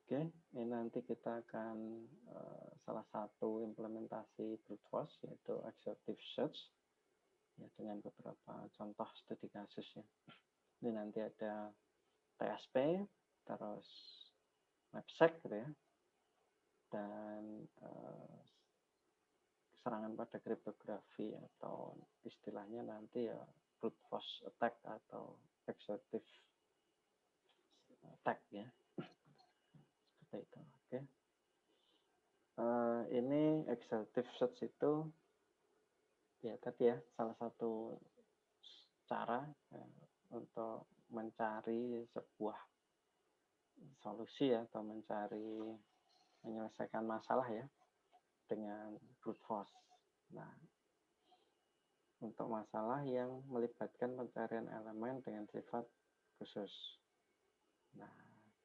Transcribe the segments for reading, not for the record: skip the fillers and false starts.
Oke, ini nanti kita akan salah satu implementasi brute force yaitu exhaustive search ya dengan beberapa contoh studi kasus ya. Ini nanti ada TSP, terus MAPSEC gitu ya, dan serangan pada kriptografi atau istilahnya nanti ya brute force attack atau exhaustive attack ya. Seperti itu. Oke. Ini exhaustive search itu ya tadi ya salah satu cara untuk mencari sebuah solusi ya, atau menyelesaikan masalah ya dengan brute force. Nah, untuk masalah yang melibatkan pencarian elemen dengan sifat khusus. Nah,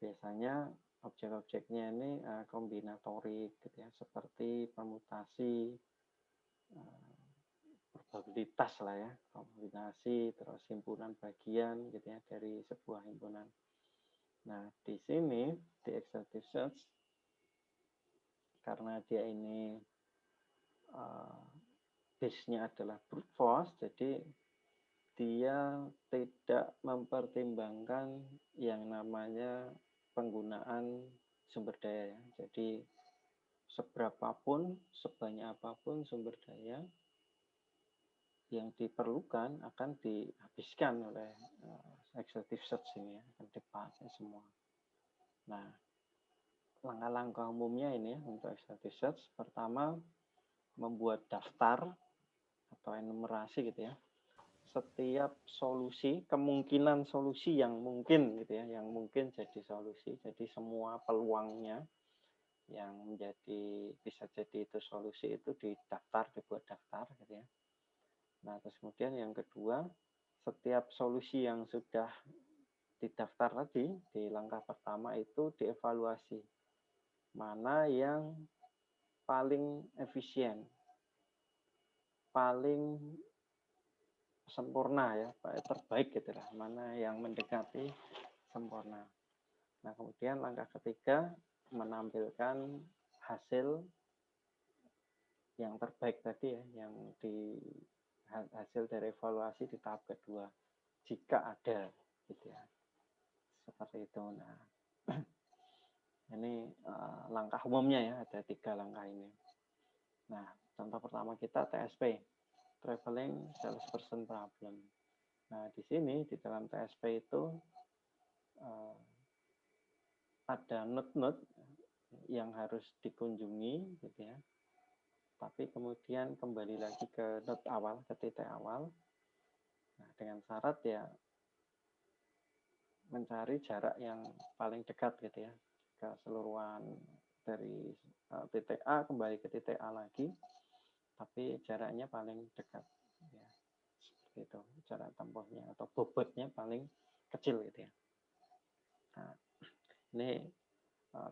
biasanya objek-objeknya ini kombinatorik gitu ya, seperti permutasi, probabilitas lah ya, kombinasi, terus himpunan bagian gitu ya dari sebuah himpunan. Nah, di sini di exhaustive search karena dia ini base-nya adalah brute force, jadi dia tidak mempertimbangkan yang namanya penggunaan sumber daya. Jadi seberapapun, sebanyak apapun sumber daya yang diperlukan akan dihabiskan oleh exhaustive search ini ya, akan dipakai semua. Nah, langkah-langkah umumnya ini ya untuk exhaustive search, pertama membuat daftar atau enumerasi gitu ya. Setiap solusi, kemungkinan solusi yang mungkin gitu ya, yang mungkin jadi solusi. Jadi semua peluangnya yang bisa jadi itu solusi itu dibuat daftar gitu ya. Nah, terus kemudian yang kedua, setiap solusi yang sudah didaftar tadi di langkah pertama itu dievaluasi. Mana yang paling efisien, paling sempurna ya, terbaik gitu lah, mana yang mendekati sempurna. Nah, kemudian langkah ketiga menampilkan hasil yang terbaik tadi ya, yang hasil dari evaluasi di tahap kedua jika ada gitu ya. Seperti itu. Nah, ini langkah umumnya ya, ada 3 langkah ini. Nah, contoh pertama kita TSP, Traveling Salesperson Problem. Nah, di sini di dalam TSP itu ada node-node yang harus dikunjungi gitu ya. Tapi kemudian kembali lagi ke node awal, ke titik awal. Nah, dengan syarat ya mencari jarak yang paling dekat gitu ya. Keseluruhan dari titik A kembali ke titik A lagi, tapi jaraknya paling dekat ya. Seperti itu, jarak tempuhnya atau bobotnya paling kecil gitu ya. Nah, ini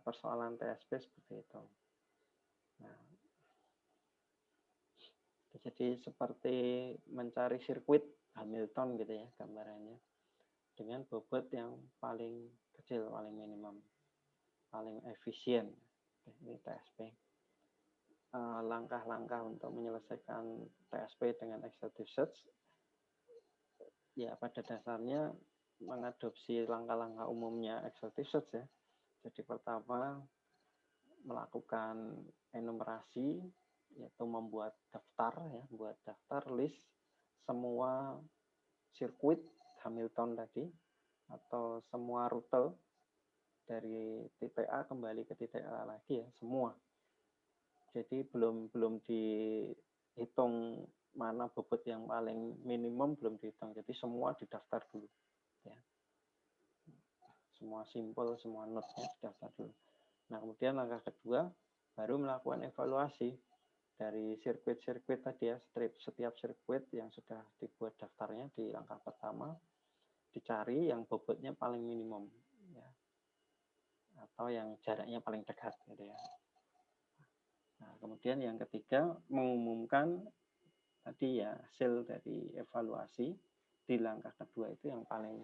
persoalan TSP seperti itu. Nah, jadi seperti mencari sirkuit Hamilton gitu ya gambarannya, dengan bobot yang paling kecil, paling minimum, paling efisien. Ini TSP. Langkah-langkah untuk menyelesaikan TSP dengan exhaustive search ya pada dasarnya mengadopsi langkah-langkah umumnya exhaustive search ya. Jadi pertama melakukan enumerasi, yaitu membuat daftar ya, buat daftar list semua sirkuit Hamilton tadi atau semua rute dari titik A kembali ke titik A lagi ya, semua. Jadi belum dihitung mana bobot yang paling minimum, belum dihitung. Jadi semua didaftar dulu ya. Semua simpel, semua node-nya didaftar dulu. Nah, kemudian langkah kedua baru melakukan evaluasi dari sirkuit-sirkuit tadi ya, setiap sirkuit yang sudah dibuat daftarnya di langkah pertama, dicari yang bobotnya paling minimum ya, atau yang jaraknya paling dekat gitu ya. Nah, kemudian yang ketiga mengumumkan tadi ya hasil dari evaluasi di langkah kedua itu yang paling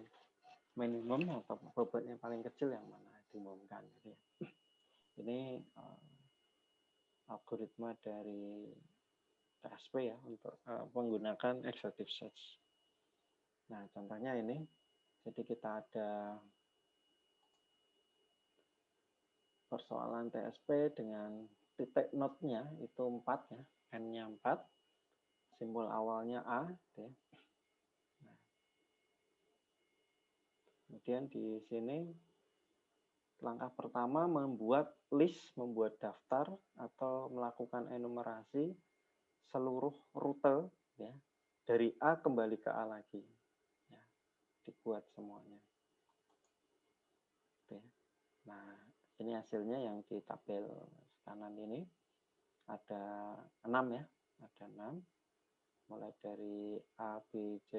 minimum atau bobotnya paling kecil yang mana diumumkan gitu ya. Ini algoritma dari TSP ya untuk menggunakan exhaustive search. Nah, contohnya ini. Jadi kita ada persoalan TSP dengan titik node-nya itu 4 ya, n-nya 4, simbol awalnya A. Ya. Nah, kemudian di sini langkah pertama membuat list, membuat daftar atau melakukan enumerasi seluruh rute ya, dari A kembali ke A lagi. Ya, dibuat semuanya. Oke. Nah, ini hasilnya yang di tabel kanan ini ada 6 ya, ada 6. Mulai dari A, B, C,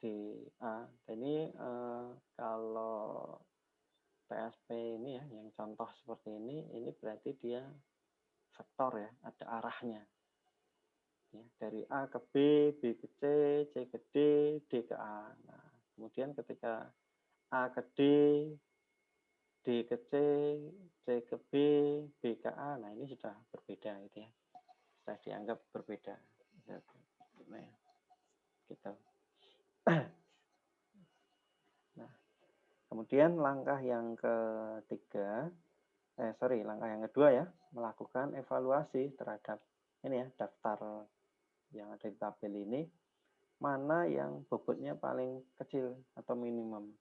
D, A. Ini kalau TSP ini ya, yang contoh seperti ini berarti dia vektor ya, ada arahnya. Ya, dari A ke B, B ke C, C ke D, D ke A. Nah, kemudian ketika A ke D, D ke C, C ke B, B ke A, nah ini sudah berbeda gitu ya. Sudah dianggap berbeda. Nah, gitu. Nah, kemudian langkah yang ketiga, langkah yang kedua ya, melakukan evaluasi terhadap ini ya, daftar yang ada di tabel ini, mana yang bobotnya paling kecil atau minimum.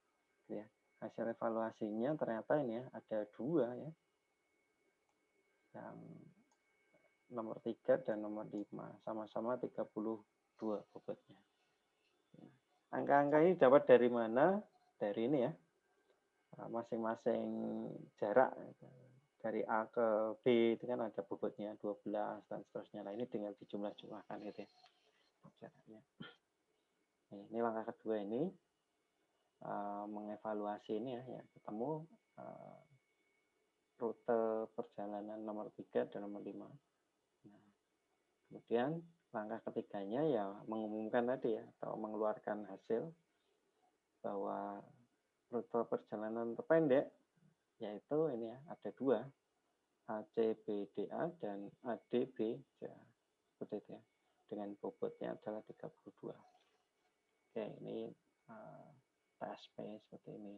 Ya. Hasil evaluasinya ternyata ini ya, ada 2 ya, yang nomor 3 dan nomor 5, sama-sama 32 bobotnya. Angka-angka ini dapat dari mana? Dari ini ya, masing-masing jarak. Dari A ke B itu kan ada bobotnya 12 dan seterusnya. Nah, ini tinggal dijumlah-jumlahkan gitu ya. Jaraknya. Ini langkah kedua ini, mengevaluasi ini ya ketemu rute perjalanan nomor 3 dan nomor 5. Nah, kemudian langkah ketiganya ya mengumumkan tadi ya, atau mengeluarkan hasil bahwa rute perjalanan terpendek yaitu ini ya, ada 2, ACBDA dan ADBCA. Seperti itu ya. Dengan bobotnya adalah 32. Oke, ini TSP seperti ini.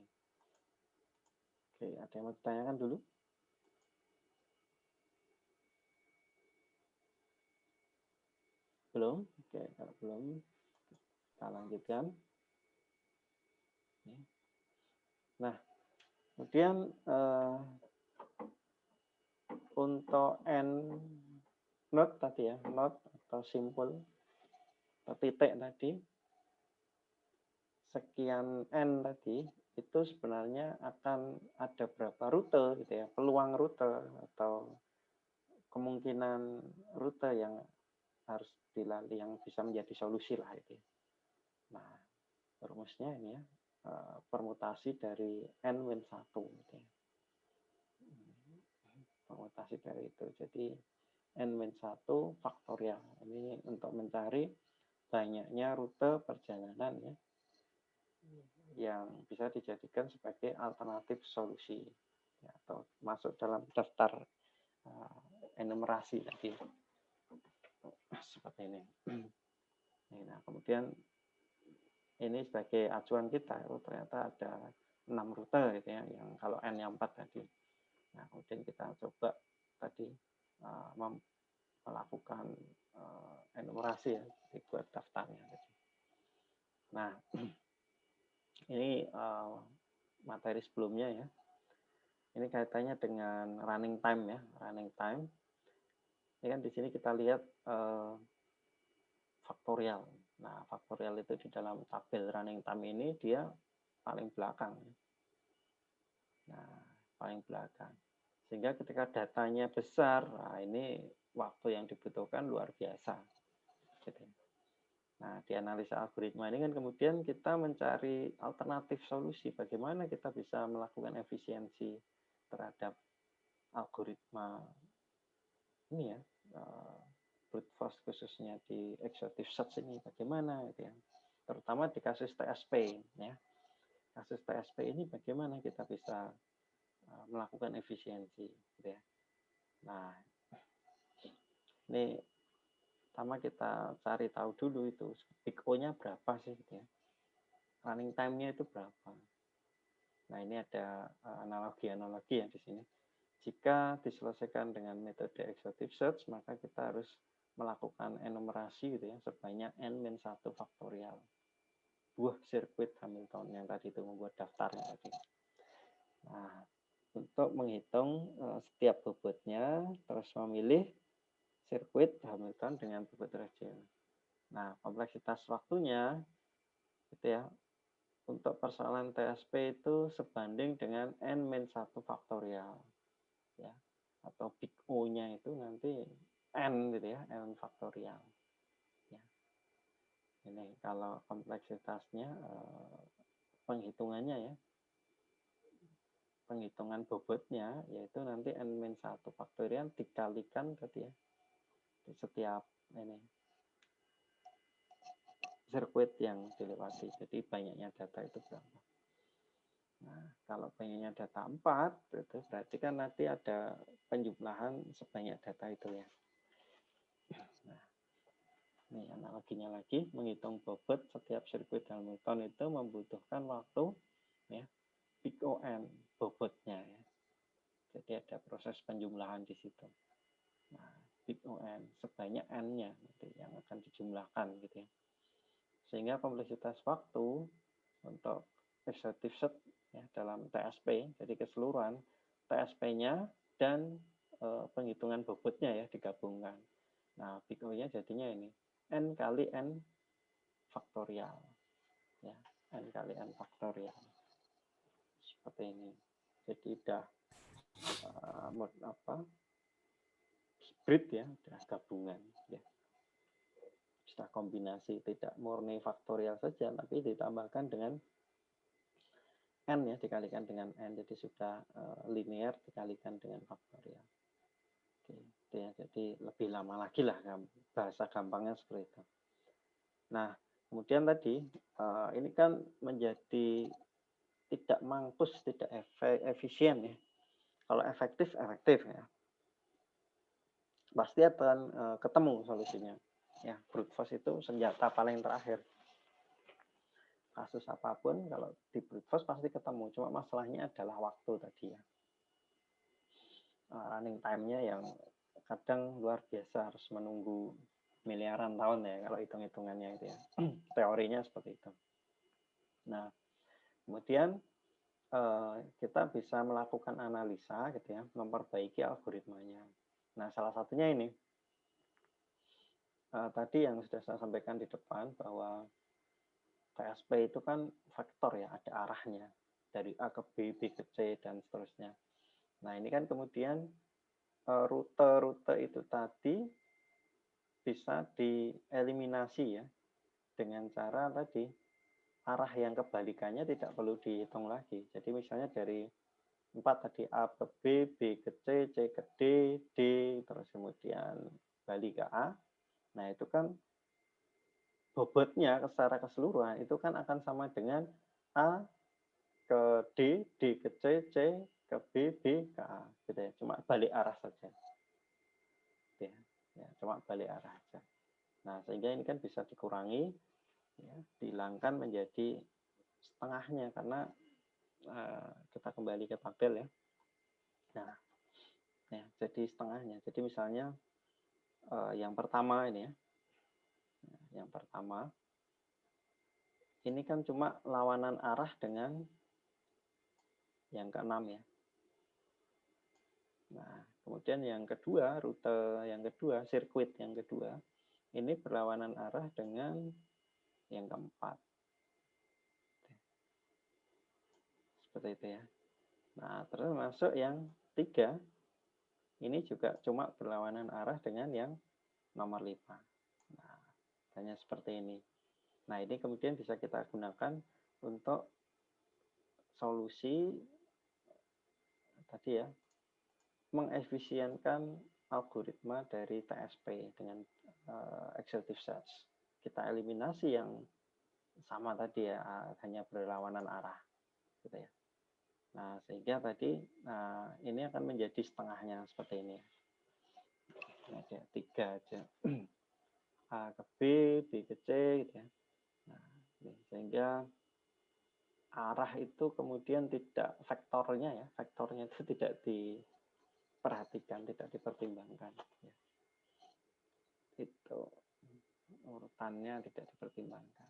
Oke, ada yang mau ditanyakan dulu? Belum? Oke, kalau belum, kita lanjutkan. Nah, kemudian untuk N node tadi ya, node atau simpul atau titik tadi, sekian N tadi, itu sebenarnya akan ada berapa rute gitu ya, peluang rute atau kemungkinan rute yang harus dilalui yang bisa menjadi solusi lah itu. Nah, rumusnya ini ya, permutasi dari N-1 gitu ya. Permutasi dari itu. Jadi N-1 faktorial. Ini untuk mencari banyaknya rute perjalanan ya, yang bisa dijadikan sebagai alternatif solusi ya, atau masuk dalam daftar enumerasi tadi seperti ini. Nah, kemudian ini sebagai acuan kita, ternyata ada 6 rute gitu ya, yang kalau N yang 4 tadi. Nah, kemudian kita coba tadi melakukan enumerasi ya, dibuat daftarnya. Nah, ini materi sebelumnya ya. Ini kaitannya dengan running time ya, running time. Ini kan di sini kita lihat faktorial. Nah, faktorial itu di dalam tabel running time ini dia paling belakang. Nah, paling belakang. Sehingga ketika datanya besar, nah ini waktu yang dibutuhkan luar biasa. Gitu. Nah, di analisa algoritma ini kan kemudian kita mencari alternatif solusi. Bagaimana kita bisa melakukan efisiensi terhadap algoritma ini ya, brute force khususnya di exhaustive search ini. Bagaimana gitu ya. Terutama di kasus TSP ya. Kasus TSP ini bagaimana kita bisa melakukan efisiensi, gitu ya. Nah, ini pertama kita cari tahu dulu itu big O-nya berapa sih, gitu ya. Running time-nya itu berapa. Nah, ini ada analogi-analogi ya di sini. Jika diselesaikan dengan metode exhaustive search, maka kita harus melakukan enumerasi gitu ya, sebanyak n-1 faktorial. Buah sirkuit Hamilton yang tadi itu membuat daftarnya tadi. Nah, untuk menghitung setiap bobotnya, terus memilih sirkuit Hamilton dengan bobot radial. Nah, kompleksitas waktunya gitu ya, untuk persoalan TSP itu sebanding dengan n-1 faktorial. Ya, atau big O-nya itu nanti n gitu ya, n faktorial. Ya. Ini kalau kompleksitasnya penghitungannya ya, penghitungan bobotnya yaitu nanti n-1 faktorial dikalikan tadi ya, di setiap ini sirkuit yang dilewati. Jadi banyaknya data itu berapa. Nah, kalau banyaknya data 4, itu berarti kan nanti ada penjumlahan sebanyak data itu ya. Nah, ini analoginya lagi, menghitung bobot setiap sirkuit Hamilton itu membutuhkan waktu ya, big O(n) bobotnya ya. Jadi ada proses penjumlahan di situ. Nah, big O(n) sebanyak n-nya yang akan dijumlahkan gitu ya. Sehingga kompleksitas waktu untuk exhaustive search ya, dalam TSP, jadi keseluruhan TSP-nya dan penghitungan bobotnya ya digabungkan. Nah, big O-nya jadinya ini n kali n faktorial. Ya, n kali n faktorial. Seperti ini. Jadi udah hybrid ya, udah gabungan ya. Sudah kombinasi, tidak murni faktorial saja, tapi ditambahkan dengan n ya, dikalikan dengan n, jadi sudah linear dikalikan dengan faktorial. Oke, ya, jadi lebih lama lagi lah, bahasa gampangnya seperti itu. Nah, kemudian tadi ini kan menjadi tidak mampus, tidak efisien ya. Kalau efektif ya. Pasti akan ketemu solusinya. Ya, brute force itu senjata paling terakhir. Kasus apapun kalau di brute force pasti ketemu. Cuma masalahnya adalah waktu tadi ya. Running time-nya yang kadang luar biasa, harus menunggu miliaran tahun ya kalau hitung-hitungannya itu ya. Teorinya seperti itu. Nah, kemudian kita bisa melakukan analisa gitu ya, memperbaiki algoritmanya. Nah, salah satunya ini tadi yang sudah saya sampaikan di depan bahwa TSP itu kan vektor ya, ada arahnya dari A ke B, B ke C dan seterusnya. Nah, ini kan kemudian rute-rute itu tadi bisa dieliminasi ya dengan cara tadi arah yang kebalikannya tidak perlu dihitung lagi. Jadi misalnya dari 4 tadi A ke B, B ke C, C ke D, D, terus kemudian balik ke A. Nah, itu kan bobotnya secara keseluruhan itu kan akan sama dengan A ke D, D ke C, C ke B, B ke A. Gitu ya. Cuma balik arah saja. Ya, cuma balik arah saja. Nah, sehingga ini kan bisa dikurangi, ya, dihilangkan menjadi setengahnya karena kita kembali ke tabel ya. Nah, ya, jadi setengahnya. Jadi misalnya yang pertama ini ya, yang pertama ini kan cuma lawanan arah dengan yang keenam ya. Nah, kemudian yang kedua, rute yang kedua, sirkuit yang kedua, ini berlawanan arah dengan yang keempat. Seperti itu ya. Nah, terus masuk yang tiga, ini juga cuma berlawanan arah dengan yang nomor 5. Nah, hanya seperti ini. Nah, ini kemudian bisa kita gunakan untuk solusi tadi ya, mengefisienkan algoritma dari TSP dengan exhaustive search. Kita eliminasi yang sama tadi ya, hanya berlawanan arah gitu ya. Nah, sehingga tadi ini akan menjadi setengahnya seperti ini. Ada 3 aja. A ke B, B ke C gitu ya. Nah, sehingga arah itu kemudian tidak vektornya itu tidak diperhatikan, tidak dipertimbangkan. Ya. Itu urutannya tidak dipertimbangkan.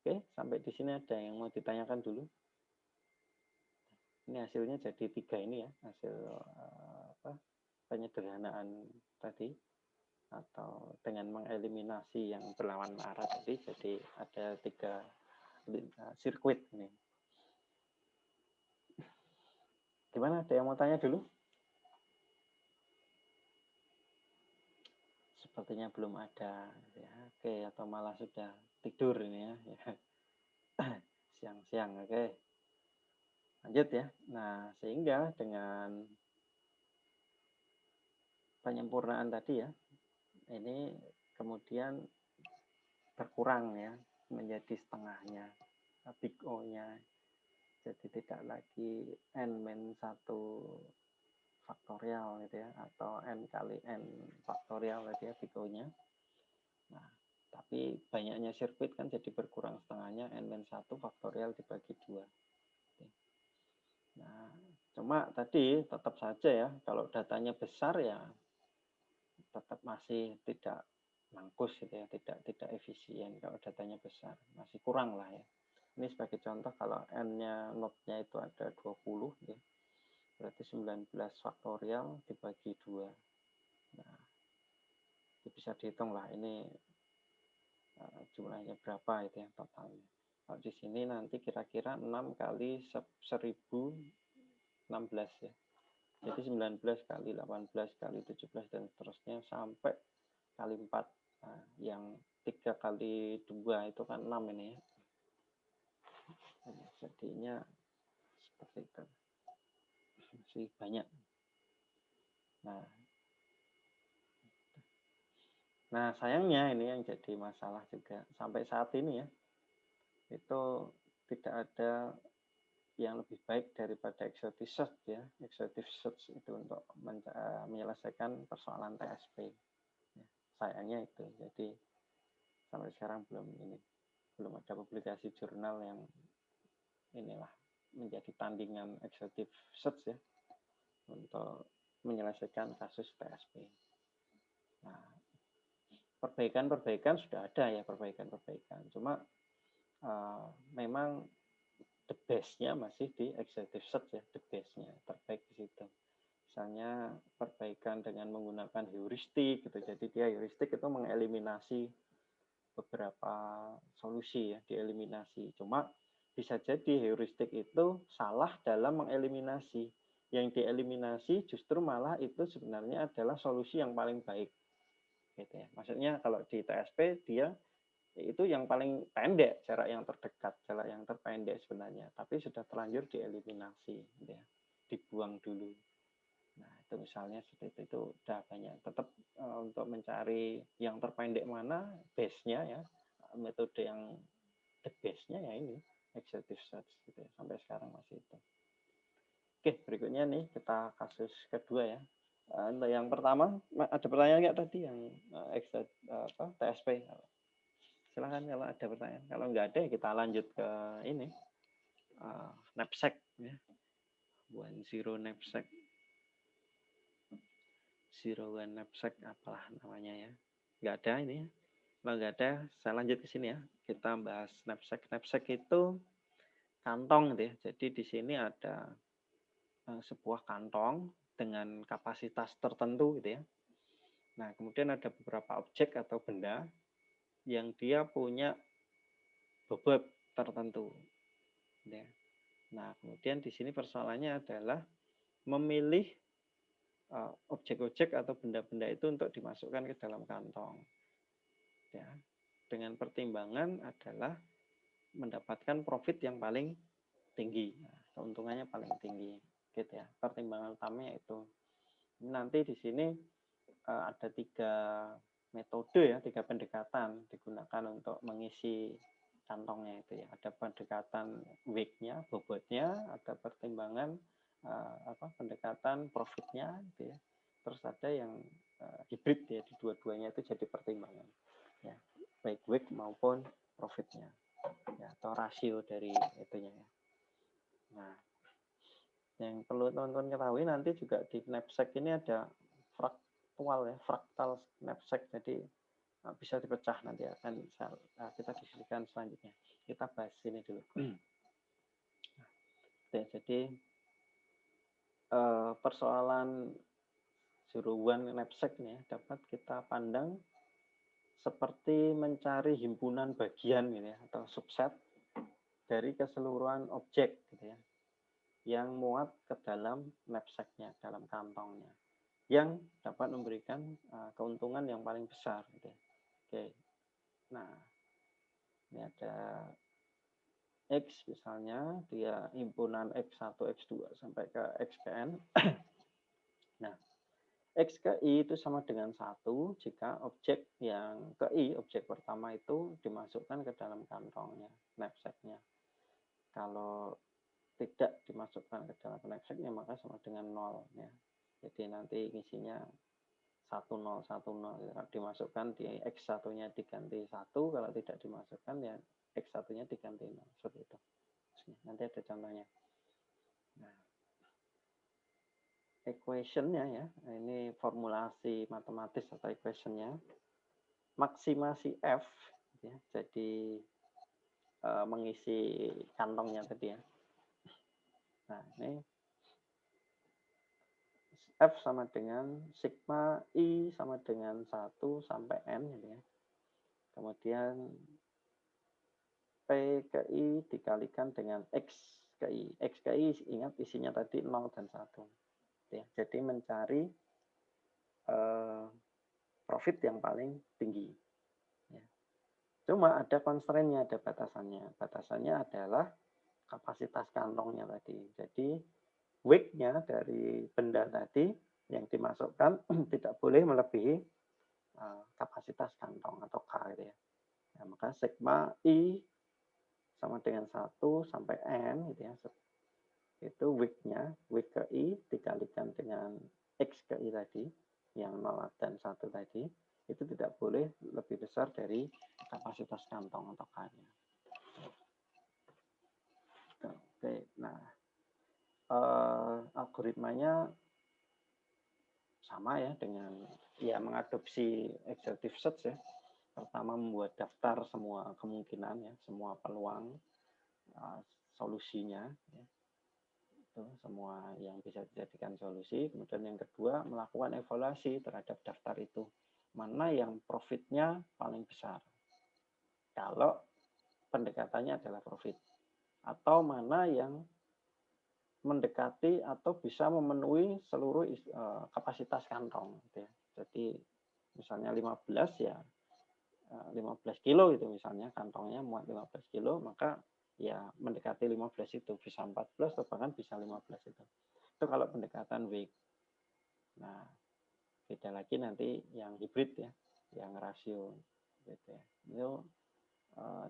Oke, sampai di sini ada yang mau ditanyakan dulu? Ini hasilnya jadi 3 ini ya, hasil penyederhanaan tadi atau dengan mengeliminasi yang berlawan arah tadi, jadi ada 3 sirkuit ini. Gimana? Ada yang mau tanya dulu? Sepertinya belum ada. Ya, oke, atau malah sudah tidur ini ya. Siang-siang, oke. Lanjut ya. Nah, sehingga dengan penyempurnaan tadi ya, ini kemudian berkurang ya, menjadi setengahnya, big O-nya. Jadi tidak lagi n-1 faktorial gitu ya, atau n kali n faktorial gitu ya, big O-nya. Nah, tapi banyaknya sirkuit kan jadi berkurang setengahnya, n-1 faktorial dibagi 2. Nah, cuma tadi tetap saja ya, kalau datanya besar ya tetap masih tidak mangkus gitu ya, tidak efisien kalau datanya besar, masih kurang lah ya. Ini sebagai contoh kalau n-nya node-nya itu ada 20 ya, berarti 19 faktorial dibagi 2. Nah, itu bisa dihitung lah ini jumlahnya berapa itu ya totalnya. Kalau di sini nanti kira-kira 6 kali 1016 ya. Jadi 19 kali 18 kali 17 dan seterusnya sampai kali 4. Nah, yang 3 kali 2 itu kan 6 ini ya. Jadinya seperti itu. Masih banyak. Nah, sayangnya ini yang jadi masalah juga. Sampai saat ini ya, itu tidak ada yang lebih baik daripada exhaustive search ya. Exhaustive search itu untuk menyelesaikan persoalan TSP. Ya, sayangnya itu. Jadi sampai sekarang belum ada publikasi jurnal yang inilah menjadi tandingan exhaustive search ya untuk menyelesaikan kasus TSP. Nah, perbaikan sudah ada ya, perbaikan. Cuma memang the best-nya masih di exhaustive search ya, the best-nya terbaik di situ. Misalnya perbaikan dengan menggunakan heuristik gitu. Jadi dia heuristik itu mengeliminasi beberapa solusi ya, dieliminasi. Cuma bisa jadi heuristik itu salah dalam mengeliminasi. Yang dieliminasi justru malah itu sebenarnya adalah solusi yang paling baik. Gitu ya. Maksudnya kalau di TSP dia itu yang paling pendek, jarak yang terdekat, jarak yang terpendek sebenarnya, tapi sudah terlanjur dieliminasi, gitu ya, dibuang dulu. Nah, itu misalnya seperti itu udah banyak. Tetap untuk mencari yang terpendek mana, base-nya ya, metode yang the base-nya ya ini, exhaustive search, gitu ya. Sampai sekarang masih itu. Oke, berikutnya nih kita kasus kedua ya. Untuk yang pertama, ada pertanyaan nggak tadi yang TSP? Silahkan kalau ada pertanyaan. Kalau nggak ada, kita lanjut ke ini. Knapsack. Ya. 10 knapsack. 01 knapsack, apalah namanya ya. Nggak ada ini ya. Kalau nggak ada, saya lanjut ke sini ya. Kita bahas knapsack. Knapsack itu kantong gitu ya. Jadi di sini ada sebuah kantong dengan kapasitas tertentu gitu ya. Nah, kemudian ada beberapa objek atau benda yang dia punya bobot tertentu. Ya. Nah, kemudian di sini persoalannya adalah memilih objek-objek atau benda-benda itu untuk dimasukkan ke dalam kantong. Ya. Dengan pertimbangan adalah mendapatkan profit yang paling tinggi. Nah, keuntungannya paling tinggi. Gitu ya. Pertimbangan utamanya itu. Nanti di sini ada 3 metode ya, 3 pendekatan digunakan untuk mengisi kantongnya itu ya. Ada pendekatan weight-nya, bobotnya, ada pertimbangan pendekatan profitnya gitu ya. Terus ada yang hybrid ya, di dua-duanya itu jadi pertimbangan ya, baik weight maupun profitnya ya, atau rasio dari itunya ya. Nah, yang perlu teman-teman ketahui nanti juga di knapsack ini ada fraktal knapsack, jadi bisa dipecah nanti akan kita diskusikan selanjutnya. Kita bahas ini dulu. Jadi persoalan zero one knapsack ini dapat kita pandang seperti mencari himpunan bagian gitu ya, atau subset dari keseluruhan objek gitu ya, yang muat ke dalam knapsacknya, dalam kantongnya, yang dapat memberikan keuntungan yang paling besar gitu ya. Oke. Nah, ini ada X misalnya, dia himpunan X1, X2 sampai ke XKN. Nah, X ke I itu sama dengan 1 jika objek yang ke I, objek pertama itu dimasukkan ke dalam kantongnya, knapsacknya. Kalau tidak dimasukkan ke dalam knapsacknya maka sama dengan 0 ya. Jadi nanti isinya 1010, dimasukkan di X1-nya diganti 1, kalau tidak dimasukkan ya X1-nya diganti 0, seperti itu. Nanti ada contohnya. Nah, equation-nya ya, ini formulasi matematis atau equation-nya. Maksimasi F ya, jadi mengisi kantongnya tadi ya. Nah, ini F sama dengan sigma I sama dengan 1 sampai N gitu ya. Kemudian P ke I dikalikan dengan X ke I. X ke I ingat isinya tadi 0 dan 1. Ya, jadi mencari profit yang paling tinggi. Ya. Cuma ada constraint-nya, ada batasannya. Batasannya adalah kapasitas kantongnya tadi. Jadi weight-nya dari benda tadi yang dimasukkan tidak boleh melebihi kapasitas kantong atau K gitu ya. Nah, maka sigma I sama dengan 1 sampai N gitu ya. Itu weight-nya, weight ke I dikalikan dengan X ke I tadi, yang 0 dan 1 tadi, itu tidak boleh lebih besar dari kapasitas kantong atau K-nya. Oke, nah algoritmanya sama ya dengan ya mengadopsi exhaustive search ya. Pertama membuat daftar semua kemungkinan ya, semua peluang solusinya ya. Itu semua yang bisa dijadikan solusi. Kemudian yang kedua melakukan evaluasi terhadap daftar itu. Mana yang profitnya paling besar. Kalau pendekatannya adalah profit. Atau mana yang mendekati atau bisa memenuhi seluruh kapasitas kantong gitu ya. Jadi misalnya 15 ya 15 kilo gitu misalnya, kantongnya muat 15 kilo, maka ya mendekati 15 itu, bisa 14 atau bahkan bisa 15 itu. Itu kalau pendekatan weight. Nah, beda lagi nanti yang hybrid ya, yang rasio gitu ya. Itu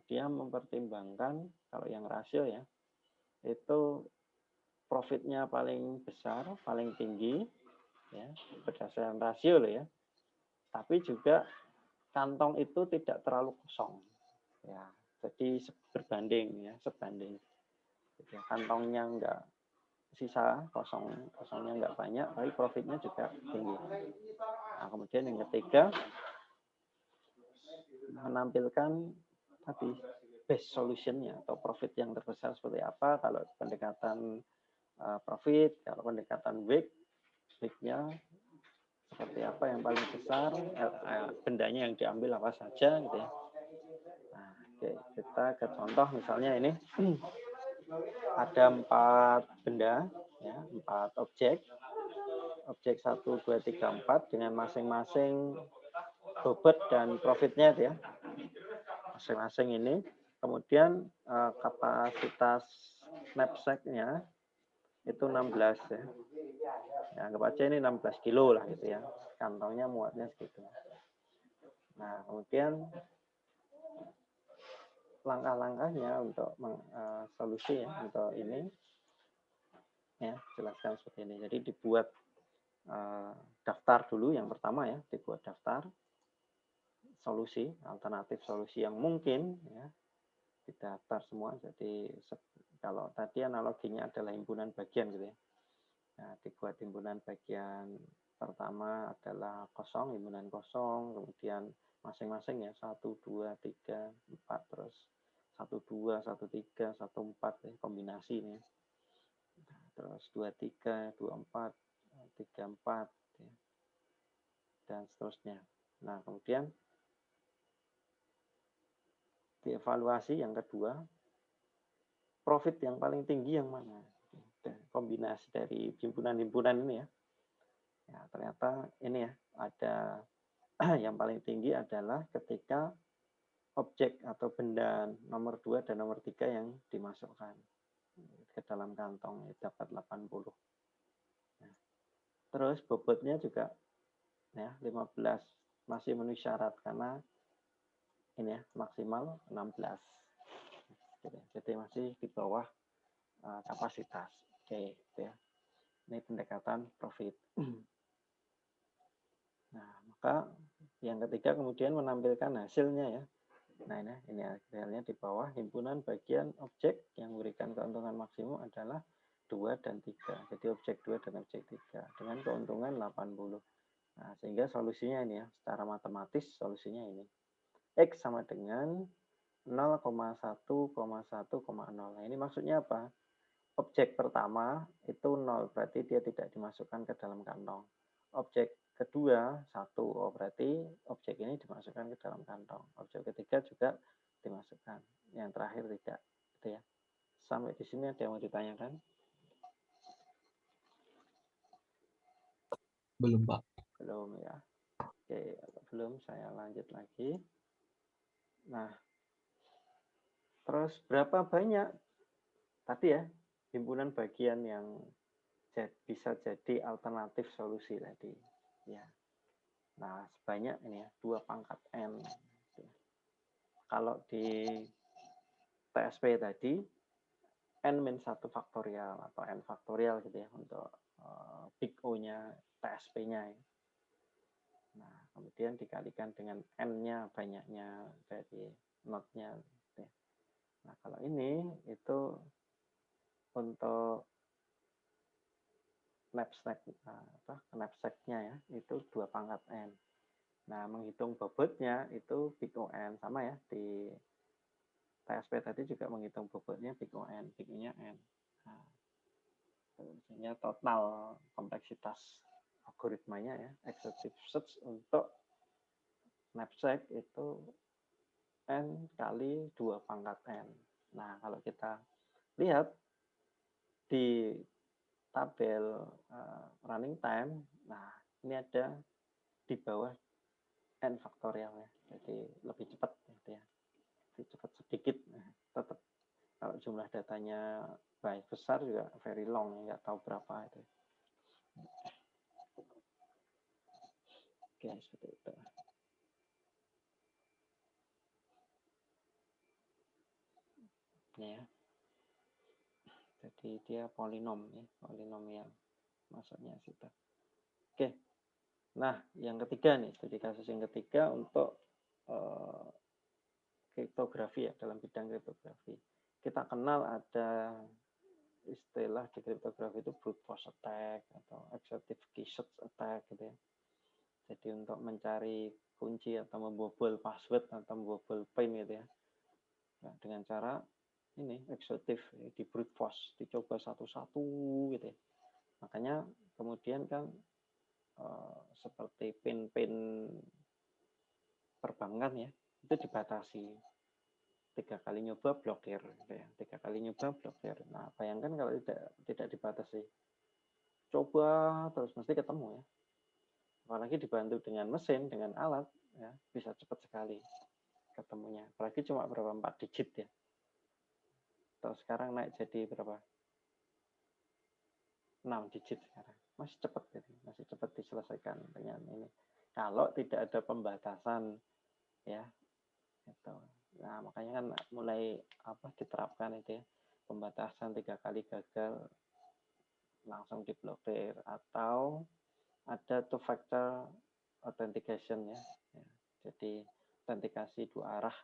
dia mempertimbangkan kalau yang rasio ya, itu profitnya paling besar, paling tinggi, ya, berdasarkan rasio loh ya. Tapi juga kantong itu tidak terlalu kosong, ya. Jadi berbanding ya, sebanding. Jadi, kantongnya enggak sisa kosongnya enggak banyak, tapi profitnya juga tinggi. Nah, kemudian yang ketiga menampilkan tadi best solution-nya atau profit yang terbesar seperti apa. Kalau pendekatan profit, kalau pendekatan weight-nya seperti apa yang paling besar, bendanya yang diambil apa saja gitu ya. Nah, oke, kita ke contoh misalnya ini ada 4 benda ya, 4 objek 1, 2, 3, 4 dengan masing-masing bobot dan profitnya ya, masing-masing ini. Kemudian kapasitas knapsack-nya itu 16 ya. Ya, anggap aja ini 16 kilo lah gitu ya. Kantongnya muatnya segitu. Nah, kemudian langkah-langkahnya untuk solusi ya untuk ini ya, jelaskan seperti ini. Jadi dibuat daftar dulu yang pertama ya, dibuat daftar solusi, alternatif solusi yang mungkin ya, didaftar semua. Jadi kalau tadi analoginya adalah himpunan bagian gitu ya. Nah, dibuat himpunan bagian pertama adalah kosong, himpunan kosong, kemudian masing-masing ya 1, 2, 3, 4, terus 1, 2, 1, 3, 1, 4 ya, kombinasi ini. Terus 2, 3, 2, 4, 3, 4 ya, dan seterusnya. Nah, kemudian dievaluasi yang kedua, profit yang paling tinggi yang mana? Kombinasi dari himpunan-himpunan ini ya. Ya, ternyata ini ya, ada yang paling tinggi adalah ketika objek atau benda nomor 2 dan nomor 3 yang dimasukkan ke dalam kantong, dapat 80. Nah, terus bobotnya juga ya 15, masih memenuhi syarat karena ini ya maksimal 16. Jadi masih di bawah kapasitas. Oke, gitu ya. Ini pendekatan profit. Nah, maka yang ketiga kemudian menampilkan hasilnya ya. Nah, ini hasilnya di bawah, himpunan bagian objek yang memberikan keuntungan maksimum adalah 2 dan 3. Jadi objek 2 dan objek 3 dengan keuntungan 80. Nah, sehingga solusinya ini ya, secara matematis solusinya ini. X sama dengan 0,1,1,0. Nah, ini maksudnya apa? Objek pertama itu 0, berarti dia tidak dimasukkan ke dalam kantong. Objek kedua 1, oh berarti objek ini dimasukkan ke dalam kantong. Objek ketiga juga dimasukkan. Yang terakhir tidak. Gitu ya. Sampai di sini ada yang mau ditanyakan? Belum, Pak. Belum ya. Oke, belum, saya lanjut lagi. Nah, terus berapa banyak tadi ya himpunan bagian yang bisa jadi alternatif solusi tadi ya. Nah, sebanyak ini ya 2 pangkat n. Kalau di TSP tadi n-1 faktorial atau n faktorial gitu ya untuk big O-nya TSP-nya ya. Nah, kemudian dikalikan dengan n-nya banyaknya dari node-nya. Ya. Nah, kalau ini itu untuk knapsack-nya ya, itu 2 pangkat n. Nah, menghitung bobotnya itu big O(n) sama ya, di TSP tadi juga menghitung bobotnya big O(n), big O-nya n. Nah, sehingga total kompleksitas algoritmanya ya, exhaustive search untuk knapsack itu n kali 2 pangkat n. Nah, kalau kita lihat di tabel running time, nah ini ada di bawah n faktorial ya, jadi lebih cepat gitu ya, lebih cepat sedikit. Nah, tetap kalau jumlah datanya banyak besar juga very long, nggak tahu berapa itu. Oke, seperti itu. Ya, jadi dia polinom ya, polinomial masuknya situ. Oke, nah yang ketiga nih, studi kasus yang ketiga untuk kriptografi ya, dalam bidang kriptografi. Kita kenal ada istilah di kriptografi itu brute force attack atau exhaustive key search attack gitu ya. Jadi untuk mencari kunci atau membobol password atau membobol PIN gitu ya. Nah, dengan cara ini eksekutif di brute force, dicoba satu-satu gitu ya. Makanya kemudian kan seperti PIN-PIN perbankan ya, itu dibatasi. 3 kali nyoba blokir gitu ya. 3 kali nyoba blokir. Nah, bayangkan kalau tidak dibatasi. Coba terus mesti ketemu ya. Apalagi dibantu dengan mesin, dengan alat ya, bisa cepat sekali ketemunya. Apalagi cuma berapa 4 digit ya. Terus sekarang naik jadi berapa? 6 digit sekarang. Masih cepat jadi, masih cepat diselesaikan dengan ini. Kalau tidak ada pembatasan ya. Gitu. Nah, makanya kan mulai diterapkan itu ya, pembatasan 3 kali gagal langsung diblokir, atau ada two factor authentication ya. Jadi autentikasi dua arah,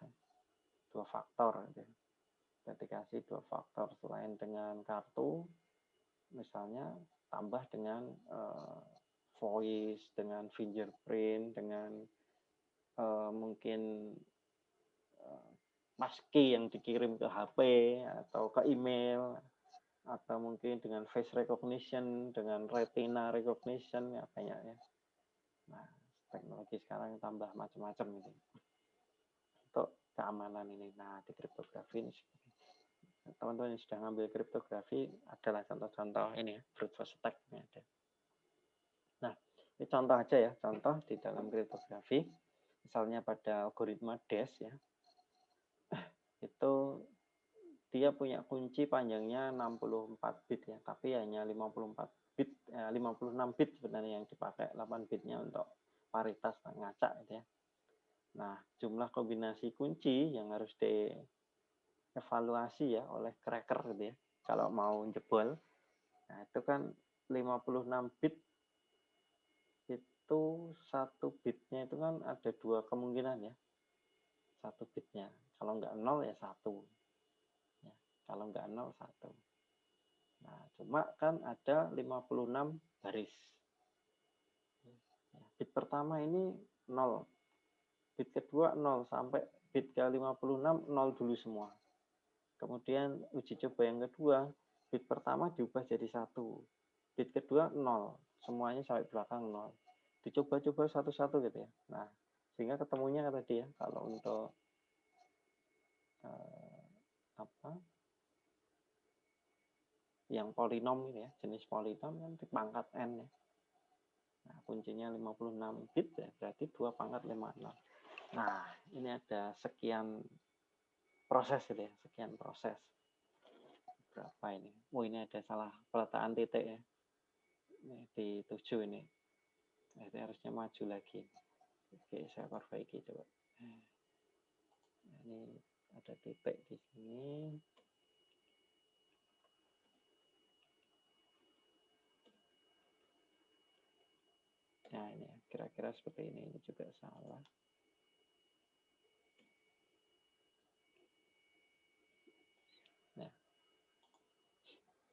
dua faktor gitu. Autentikasi dua faktor selain dengan kartu, misalnya tambah dengan voice, dengan fingerprint, dengan mungkin passkey yang dikirim ke HP atau ke email, atau mungkin dengan face recognition, dengan retina recognition ya banyak ya. Nah, teknologi sekarang tambah macam-macam gitu untuk keamanan ini. Nah, di kriptografi ini teman-teman yang sudah ngambil kriptografi adalah contoh-contoh ini ya, brute force attack ini ada. Nah, ini contoh aja ya, contoh di dalam kriptografi. Misalnya pada algoritma DES ya, itu dia punya kunci panjangnya 64 bit ya, tapi hanya 54 bit, 56 bit sebenarnya yang dipakai, 8 bitnya untuk paritas ngacak gitu ya. Nah, jumlah kombinasi kunci yang harus dievaluasi ya oleh cracker gitu ya, kalau mau jebol. Nah, itu kan 56 bit, itu satu bitnya itu kan ada dua kemungkinan ya. Satu bitnya, kalau nggak 0 ya 1. Ya, kalau nggak 0, 1. Nah, cuma kan ada 56 baris. Bit pertama ini 0. Bit kedua 0 sampai bit ke 56 0 dulu semua. Kemudian uji coba yang kedua, bit pertama diubah jadi 1. Bit kedua 0. Semuanya sampai belakang 0. Dicoba-coba satu-satu gitu ya. Nah, sehingga ketemunya tadi ya, kalau untuk yang polinom ini ya, jenis polinom kan di pangkat n ya. Nah, kuncinya 56 bit ya, berarti 2 pangkat 56. Nah, ini ada sekian proses gitu ya, sekian proses. Berapa ini? Oh, ini ada salah peletaan titik ya. Ini di 7 ini. Nah, itu harusnya maju lagi. Oke, saya perbaiki coba. Ini ada titik di sini. Nah, ini kira-kira seperti ini. Ini juga salah. Nah.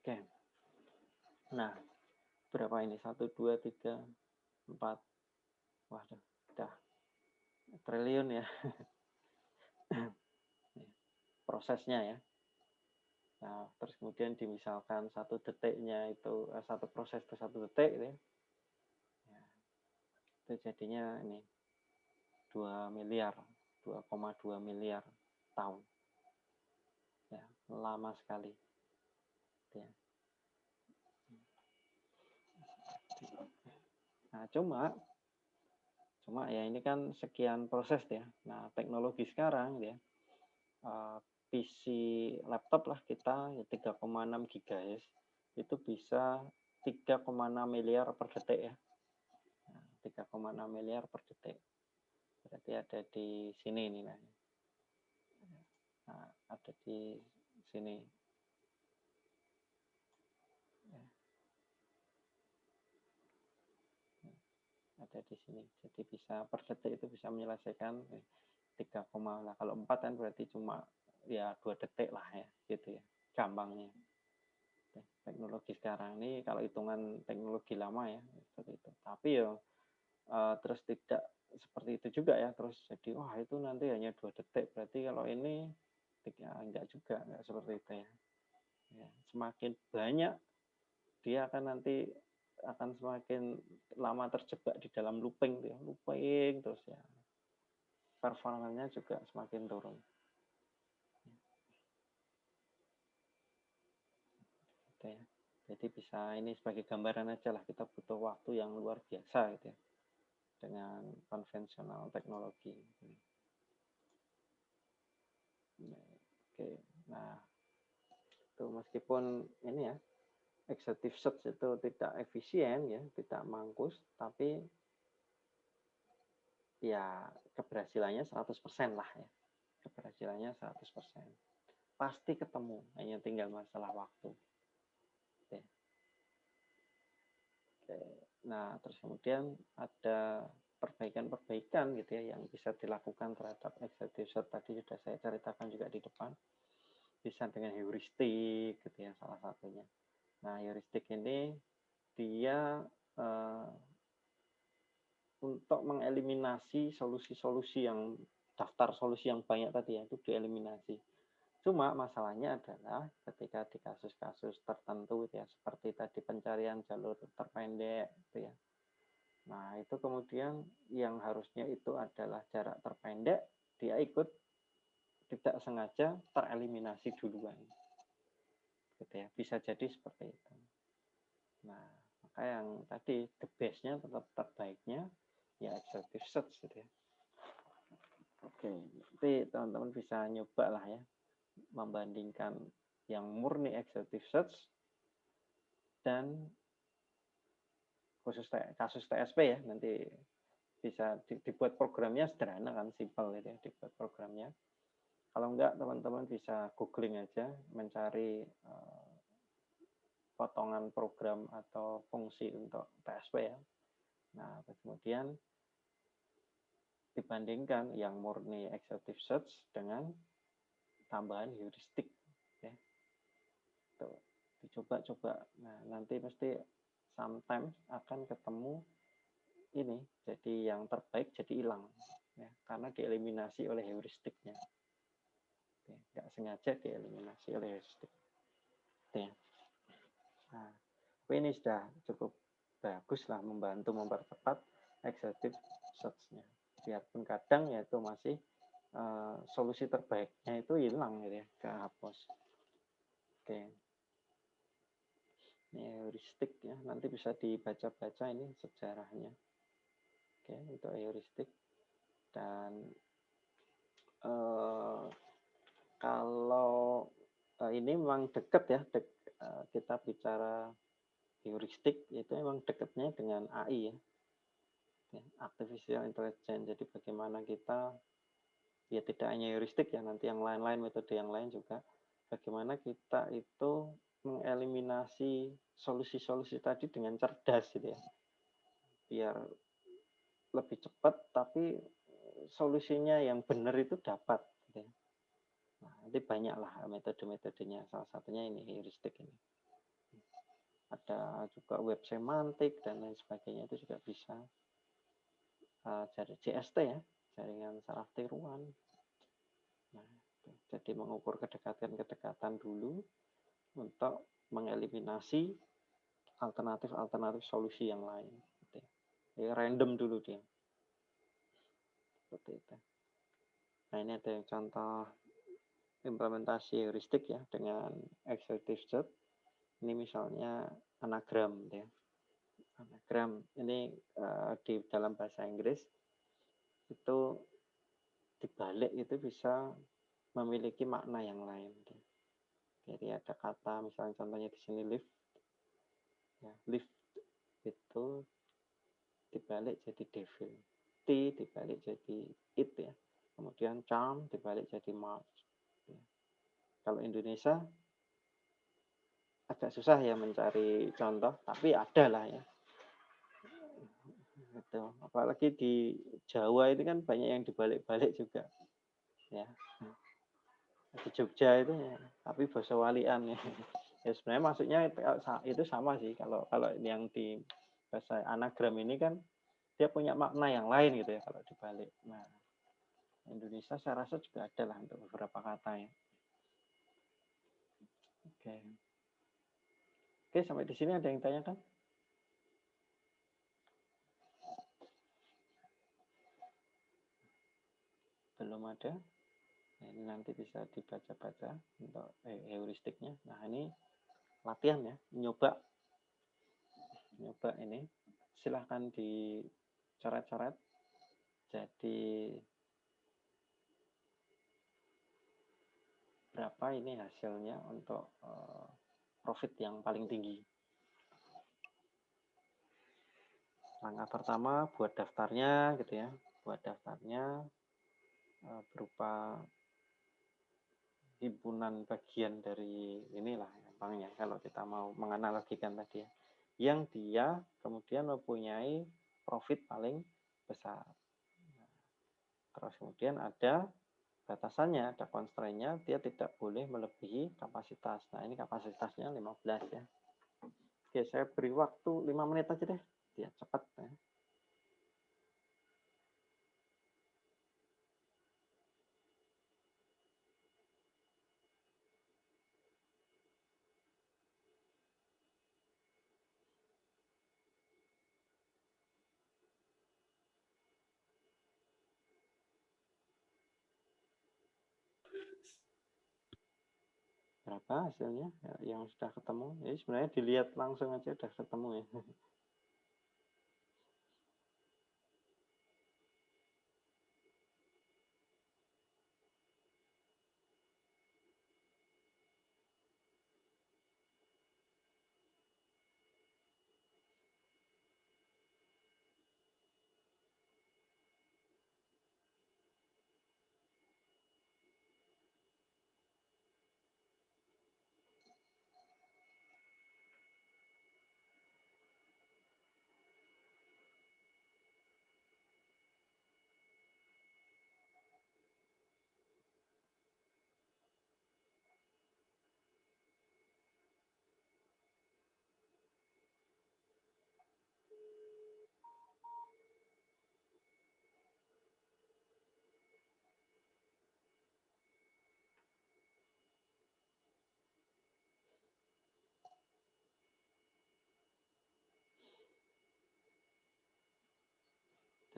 Oke. Nah, berapa ini? 1, 2, 3, 4. Waduh, udah triliun ya. Prosesnya ya. Nah, terus kemudian dimisalkan satu detiknya itu, satu proses itu 1 detik gitu ya. Itu jadinya ini 2 miliar, 2,2 miliar tahun. Ya, lama sekali. Ya. Nah, cuma ya ini kan sekian proses ya. Nah, teknologi sekarang ya, PC laptop lah kita ya 3,6 GHz itu bisa 3,6 miliar per detik ya. Nah, 3,6 miliar per detik. Berarti ada di sini nih. Nah, ada di sini. Ada di sini. Jadi bisa per detik itu bisa menyelesaikan 3, lah kalau 4 kan berarti cuma ya 2 detik lah ya gitu ya. Gampangnya. Teknologi sekarang ini kalau hitungan teknologi lama ya seperti itu. Tapi ya terus tidak seperti itu juga ya, terus jadi wah itu nanti hanya 2 detik, berarti kalau ini enggak juga, enggak seperti itu ya. Ya, semakin banyak dia akan nanti akan semakin lama terjebak di dalam looping ya, looping terus ya. Performanya juga semakin turun. Gitu ya. Jadi bisa ini sebagai gambaran aja lah, kita butuh waktu yang luar biasa gitu ya dengan konvensional teknologi. Oke, nah itu meskipun ini ya executive search itu tidak efisien ya, tidak mangkus, tapi ya keberhasilannya 100% lah ya. keberhasilannya 100%. Pasti ketemu, hanya tinggal masalah waktu. Oke. Nah, terus kemudian ada perbaikan-perbaikan gitu ya yang bisa dilakukan terhadap executive search tadi sudah saya ceritakan juga di depan. Bisa dengan heuristik gitu ya salah satunya. Nah, heuristik ini dia untuk mengeliminasi solusi-solusi yang daftar solusi yang banyak tadi ya itu dieliminasi. Cuma masalahnya adalah ketika di kasus-kasus tertentu ya seperti tadi pencarian jalur terpendek gitu ya. Nah, itu kemudian yang harusnya itu adalah jarak terpendek, dia ikut tidak sengaja tereliminasi duluan. Gitu ya. Bisa jadi seperti itu. Nah, maka yang tadi the best-nya tetap terbaiknya ya executive search gitu ya. Oke, nanti teman-teman bisa nyoba lah ya membandingkan yang murni executive search dan khusus kasus TSP ya, nanti bisa dibuat programnya sederhana kan, simple gitu ya, dibuat programnya. Kalau enggak teman-teman bisa googling aja mencari potongan program atau fungsi untuk TSP ya. Nah, kemudian dibandingkan yang murni executive search dengan tambahan heuristik ya. Tuh, dicoba-coba. Nah, nanti pasti sometimes akan ketemu ini jadi yang terbaik jadi hilang ya, karena dieliminasi oleh heuristiknya. Oke, nggak sengaja dieliminasi oleh heuristik. Oke. Nah, ini sudah cukup bagus lah membantu mempercepat executive search-nya. Biarpun kadang ya itu masih solusi terbaiknya itu hilang gitu ya, kehapus. Oke. Ini heuristik ya, nanti bisa dibaca-baca ini sejarahnya. Oke, untuk heuristik. Dan kalau ini memang dekat ya, kita bicara heuristik itu memang dekatnya dengan AI ya. Artificial intelligence. Jadi bagaimana kita ya tidak hanya heuristik ya, nanti yang lain-lain metode yang lain juga bagaimana kita itu mengeliminasi solusi-solusi tadi dengan cerdas gitu ya, biar lebih cepat tapi solusinya yang benar itu dapat gitu ya. Nah, nanti banyak lah metode-metodenya, salah satunya ini heuristik ini. Ada juga web semantik dan lain sebagainya, itu juga bisa. JST ya, jaringan saraf tiruan. Nah, jadi mengukur kedekatan-kedekatan dulu untuk mengeliminasi alternatif-alternatif solusi yang lain. Gitu ya. Jadi random dulu dia. Seperti itu. Nah, ini ada yang contoh implementasi heuristik ya dengan executive search. Ini misalnya anagram ya. Anagram ini di dalam bahasa Inggris itu dibalik itu bisa memiliki makna yang lain. Jadi ada kata misalnya contohnya di sini lift. Ya, lift itu dibalik jadi devil. T dibalik jadi it ya. Kemudian charm dibalik jadi march. Ya. Kalau Indonesia agak susah ya mencari contoh, tapi ada lah ya. Gitu. Apalagi di Jawa itu kan banyak yang dibalik-balik juga. Ya. Di Jogja itu ya, tapi bahasa walian ya. Ya sebenarnya maksudnya itu sama sih kalau yang di bahasa anagram ini kan dia punya makna yang lain gitu ya kalau dibalik. Nah, Indonesia saya rasa juga ada lah untuk beberapa kata ya. Oke. Oke, sampai di sini ada yang tanyakan? Belum ada. Nah, ini nanti bisa dibaca-baca untuk heuristiknya. Nah, ini latihan ya, nyoba ini. Silahkan dicoret-coret. Jadi berapa ini hasilnya untuk profit yang paling tinggi. Langkah pertama buat daftarnya gitu ya. Buat daftarnya berupa himpunan bagian dari inilah gampangnya kalau kita mau menganalogikan tadi ya. Yang dia kemudian mempunyai profit paling besar. Terus kemudian ada batasannya, ada constraint-nya, dia tidak boleh melebihi kapasitas. Nah, ini kapasitasnya 15 ya. Oke, saya beri waktu 5 menit aja deh, biar cepat ya. Berapa hasilnya yang sudah ketemu? Jadi sebenarnya dilihat langsung aja sudah ketemu ya.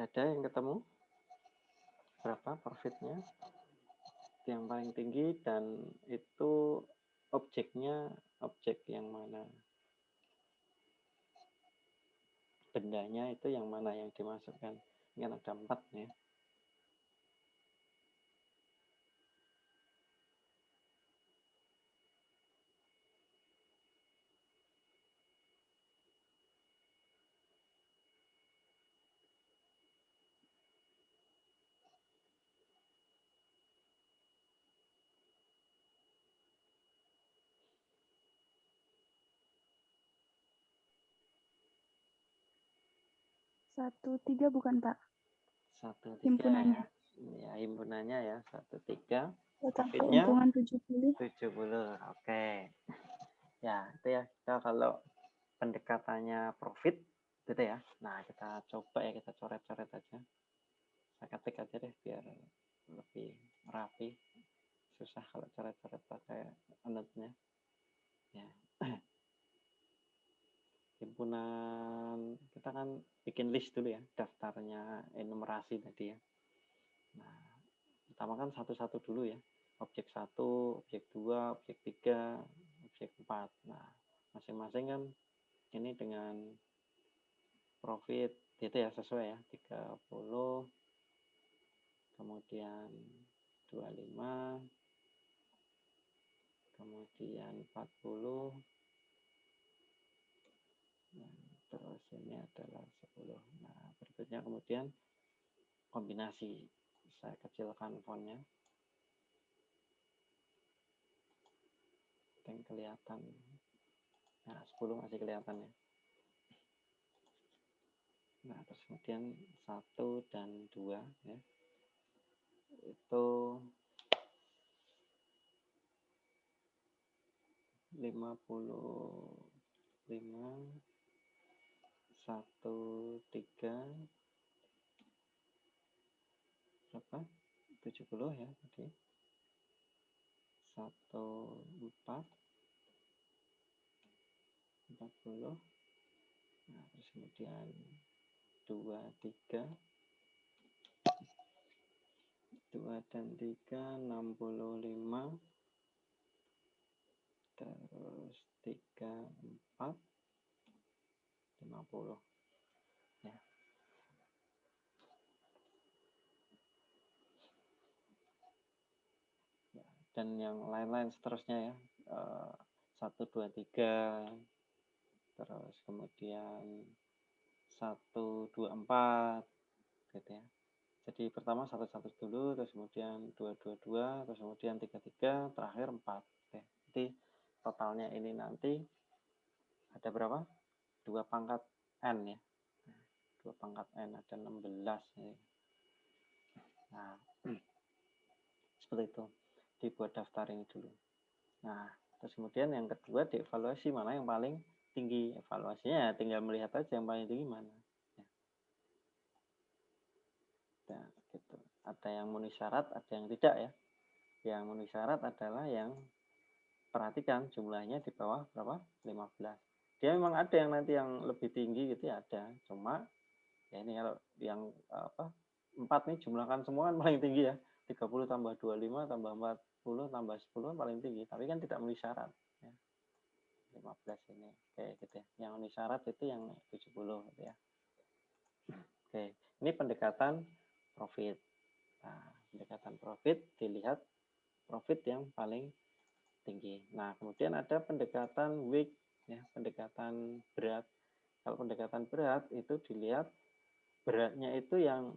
Ada yang ketemu? Berapa profitnya? Yang paling tinggi dan itu objeknya objek yang mana? Bendanya itu yang mana yang dimasukkan? Ini kan ada 4 ya. Satu tiga bukan Pak? 1, 3 Himpunannya. ya. Himpunannya ya 1, 3. Sampai Profitnya hitungan 70. 70. Oke. Ya, itu ya. Kita kalau pendekatannya profit gitu ya. Nah, kita coba ya, kita coret-coret aja. Saya ketik aja deh biar lebih rapi. Susah kalau coret-coret pakai anotnya. Ya. Himpunan kita kan bikin list dulu ya, daftarnya enumerasi tadi ya. Nah, pertama kan satu-satu dulu ya. Objek 1, objek 2, objek 3, objek 4. Nah, masing-masing kan ini dengan profit itu ya sesuai ya, 30, kemudian 25, kemudian 40, nah, terus ini adalah 10. Nah, berikutnya kemudian kombinasi. Saya kecilkan fontnya. Yang kelihatan. Nah, 10 masih kelihatan ya. Nah, terus kemudian 1 dan 2 ya. Itu 55, 1, 3, berapa? 70 ya tadi. 1, 4, 40. Nah, terus kemudian 2, 3. 2 dan 3, 65. Terus 3, 4, 50. Ya. Dan yang lain-lain seterusnya ya. 1, 2, 3. Terus kemudian 1, 2, 4. Gitu ya. Jadi pertama 1-1 dulu, terus kemudian 2-2-2, terus kemudian 3-3, terakhir 4. Oke. Jadi totalnya ini nanti ada berapa? 2 pangkat N ya. 2 pangkat N, ada 16. Ya. Nah, seperti itu. Dibuat daftar ini dulu. Nah, terus kemudian yang kedua dievaluasi mana yang paling tinggi. Evaluasinya tinggal melihat aja yang paling tinggi mana. Ya. Nah, gitu. Ada yang memenuhi syarat, ada yang tidak ya. Yang memenuhi syarat adalah yang perhatikan jumlahnya di bawah berapa? 15. Dia memang ada yang nanti yang lebih tinggi gitu ya, ada. Cuma ya ini kalau yang 4 nih jumlahkan semua kan paling tinggi ya. 30 tambah 25 tambah 40 tambah 10 kan paling tinggi. Tapi kan tidak memenuhi syarat. Ya. 15 ini. Oke gitu ya. Yang memenuhi syarat itu yang 70 gitu ya. Oke. Ini pendekatan profit. Nah, pendekatan profit dilihat profit yang paling tinggi. Nah, kemudian ada pendekatan weak, ya, pendekatan berat. Kalau pendekatan berat itu dilihat beratnya itu yang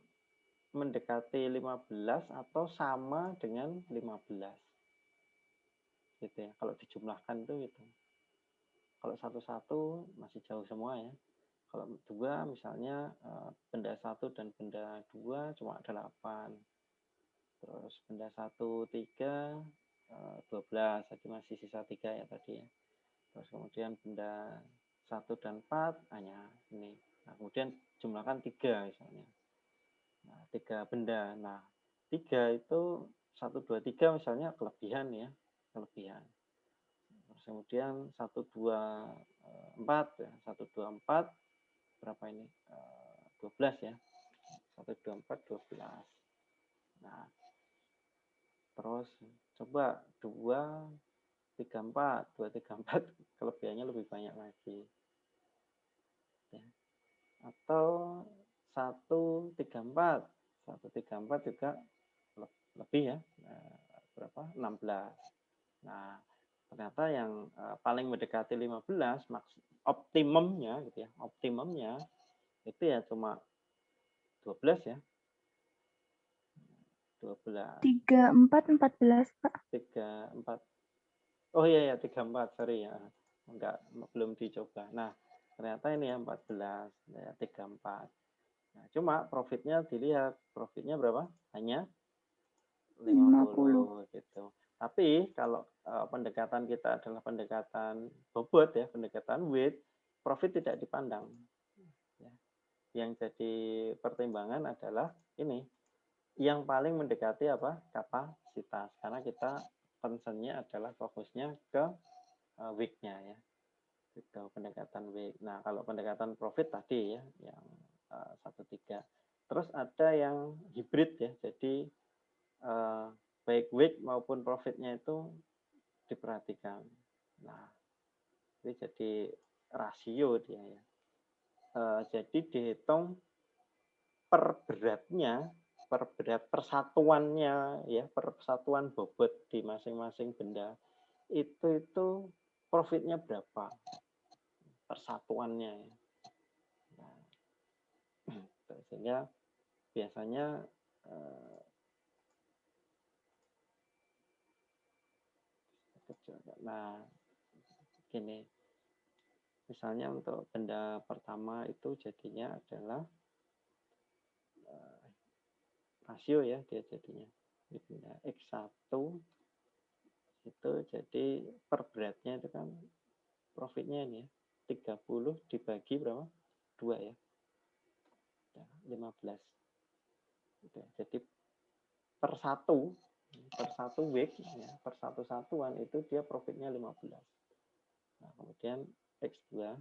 mendekati 15 atau sama dengan 15. Gitu ya. Kalau dijumlahkan itu gitu. Kalau satu-satu masih jauh semua ya. Kalau dua misalnya benda 1 dan benda 2 cuma 8. Terus benda 1 3 12, jadi masih sisa 3 ya tadi ya. Terus kemudian benda 1 dan 4 hanya ini. Nah, kemudian jumlahkan 3 misalnya. Nah, 3 benda. Nah, 3 itu 1 2 3 misalnya kelebihan ya, kelebihan. Terus kemudian 1 2 4 ya, 1 2 4 berapa ini? 12 ya. 1 2 4 12. Nah, terus coba 2 3 4, 2 3 4 kelebihannya lebih banyak lagi. Ya. Atau 1 3 4. 1 3 4 juga lebih ya. Berapa? 16. Nah, ternyata yang paling mendekati 15 optimumnya gitu ya. Optimumnya itu ya cuma 12 ya. 12. 3 4 14, Pak. 3 4. Oh iya ya 3 4, sorry ya. Enggak, belum dicoba. Nah, ternyata ini ya 14 ya 3 4. Nah, cuma profitnya dilihat, profitnya berapa? Hanya 50 gitu. Tapi kalau pendekatan kita adalah pendekatan bobot ya, pendekatan weight, profit tidak dipandang. Ya. Yang jadi pertimbangan adalah ini, yang paling mendekati apa? Kapasitas. Karena kita concernnya adalah fokusnya ke weight-nya ya. Itu pendekatan weight. Nah, kalau pendekatan profit tadi ya, yang 1-3. Terus ada yang hybrid ya, jadi baik weight maupun profitnya itu diperhatikan. Nah, ini jadi rasio dia ya. Jadi dihitung per beratnya, per berat persatuannya ya, persatuan bobot di masing-masing benda itu profitnya berapa persatuannya ya. Nah, sehingga biasanya nah gini, misalnya untuk benda pertama itu jadinya adalah rasio ya, dia jadinya benda X1 itu jadi per beratnya itu kan profitnya ini ya 30 dibagi berapa? 2 ya. 15. Jadi per satu week ya, per satu satuan itu dia profitnya 15. Nah, kemudian X2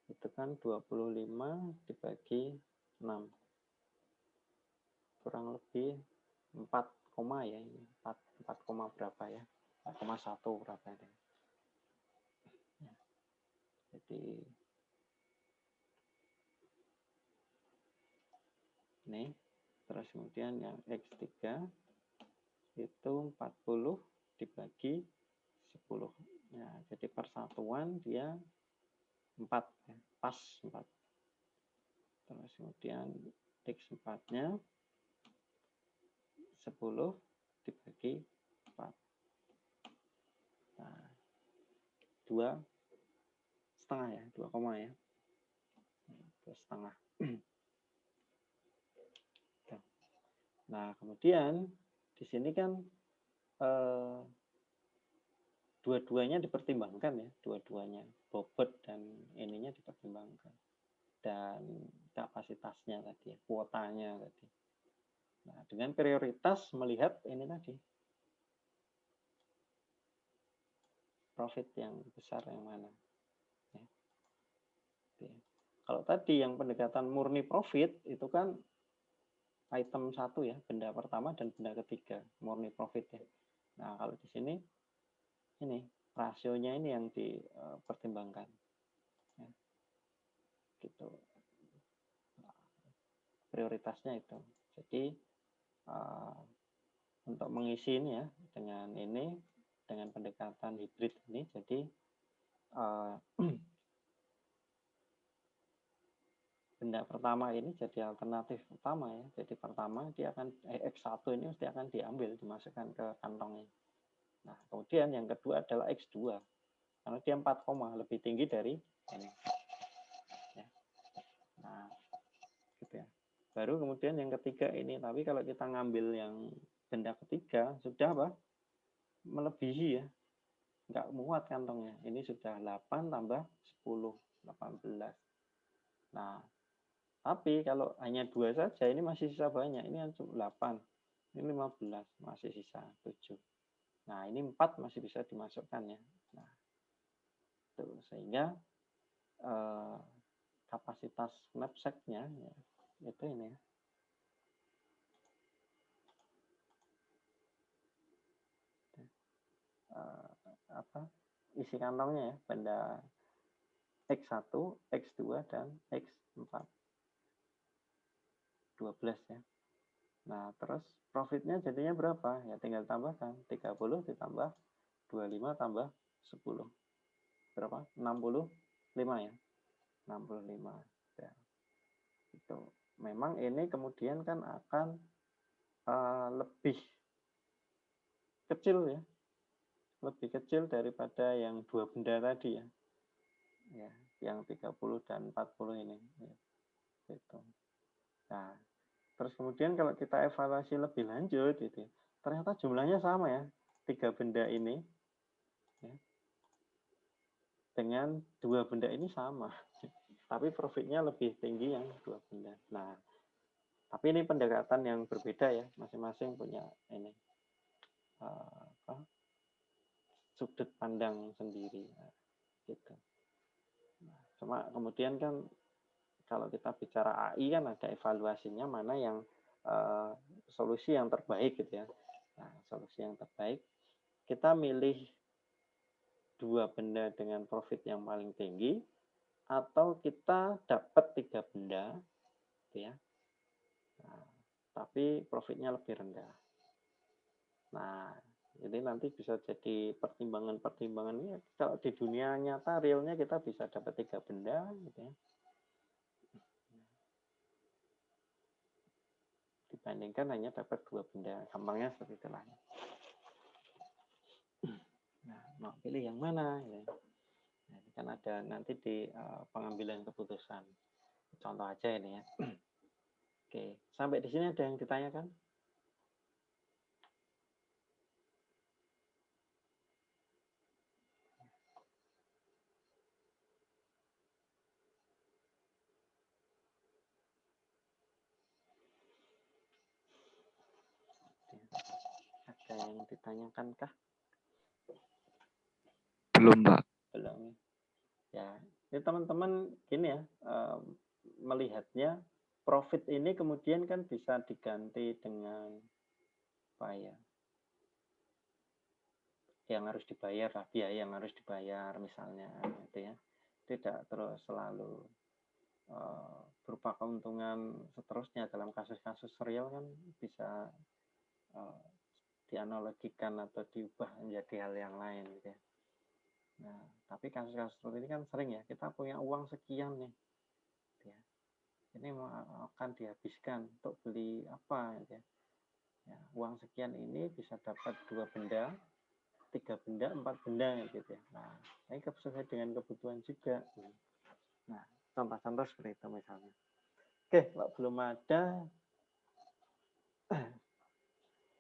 itu kan 25 dibagi 6. Kurang lebih 4, ya ini. 4 berapa ya? 4,1 berapa ini. Ya. Jadi ini terus kemudian yang X3 itu 40 dibagi 10. Ya, jadi persatuan dia 4 ya, pas 4. Terus kemudian X4-nya 10 dibagi 4. Nah, 2,5 ya, 2 koma ya. 2,5. Nah, kemudian di sini kan dua-duanya dipertimbangkan ya, dua-duanya bobot dan ininya dipertimbangkan, dan kapasitasnya tadi, kuotanya tadi. Nah, dengan prioritas melihat ini tadi, profit yang besar yang mana. Ya. Kalau tadi yang pendekatan murni profit itu kan item 1 ya, benda pertama dan benda ketiga, murni profit ya. Nah, kalau di sini ini rasionya ini yang dipertimbangkan. Ya. Gitu. Prioritasnya itu. Jadi untuk mengisi ini ya dengan pendekatan hibrid ini, jadi benda pertama ini jadi alternatif utama ya. Jadi pertama dia akan X1 ini mesti akan diambil, dimasukkan ke kantongnya. Nah, kemudian yang kedua adalah X2 karena dia 4, lebih tinggi dari ini. Ya. Nah, gitu ya. Baru kemudian yang ketiga ini, tapi kalau kita ngambil yang benda ketiga sudah apa? Melebihi ya. Nggak muat kantongnya. Ini sudah 8 tambah 10, 18. Nah, tapi kalau hanya 2 saja, ini masih sisa banyak. Ini 8, ini 15, masih sisa 7. Nah, ini 4 masih bisa dimasukkan ya. Nah, itu sehingga kapasitas knapsack-nya ya, itu ini ya. Isi kantongnya ya, benda X1, X2, dan X4. 12 ya. Nah, terus profitnya jadinya berapa? Ya tinggal tambahkan. 30 ditambah 25 tambah 10. Berapa? 65 ya. 65. Ya. Itu. Memang ini kemudian kan akan lebih kecil ya. Lebih kecil daripada yang 2 benda tadi ya. Ya, yang 30 dan 40 ini. Ya. Gitu. Nah, terus kemudian kalau kita evaluasi lebih lanjut, gitu, ternyata jumlahnya sama ya, 3 benda ini, ya, dengan 2 benda ini sama, tapi profitnya lebih tinggi yang 2 benda. Nah, tapi ini pendekatan yang berbeda ya, masing-masing punya ini sudut pandang sendiri, gitu. Nah, cuma kemudian kan kalau kita bicara AI kan ada evaluasinya mana yang solusi yang terbaik gitu ya. Nah, solusi yang terbaik kita milih 2 benda dengan profit yang paling tinggi atau kita dapat 3 benda gitu ya. Nah, tapi profitnya lebih rendah. Nah, jadi nanti bisa jadi pertimbangan-pertimbangan ini kalau di dunia nyata realnya kita bisa dapat 3 benda gitu ya. Dibandingkan hanya dapat 2 benda. Gampangnya seperti itulah. Nah, mau pilih yang mana? Ya. Nah, ini kan ada nanti di pengambilan keputusan. Contoh aja ini ya. Oke, sampai di sini ada yang ditanyakan? Ada yang ditanyakan kah? Belum, Pak. Belum. Ya, ini teman-teman gini ya, melihatnya profit ini kemudian kan bisa diganti dengan apa ya? Yang harus dibayar lah, biaya yang harus dibayar misalnya gitu ya. Tidak terus selalu berupa keuntungan seterusnya. Dalam kasus-kasus real kan bisa dianalogikan atau diubah menjadi hal yang lain gitu ya. Nah, tapi kasus-kasus seperti ini kan sering ya, kita punya uang sekian nih gitu ya. ini akan dihabiskan untuk beli apa ya. Ya, uang sekian ini bisa dapat 2 benda, 3 benda, 4 benda gitu ya. Nah, ini sesuai dengan kebutuhan juga. Nah, contoh-contoh seperti itu misalnya. Oke, kalau belum ada,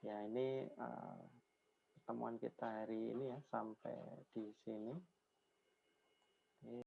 ya ini pertemuan kita hari ini ya sampai di sini.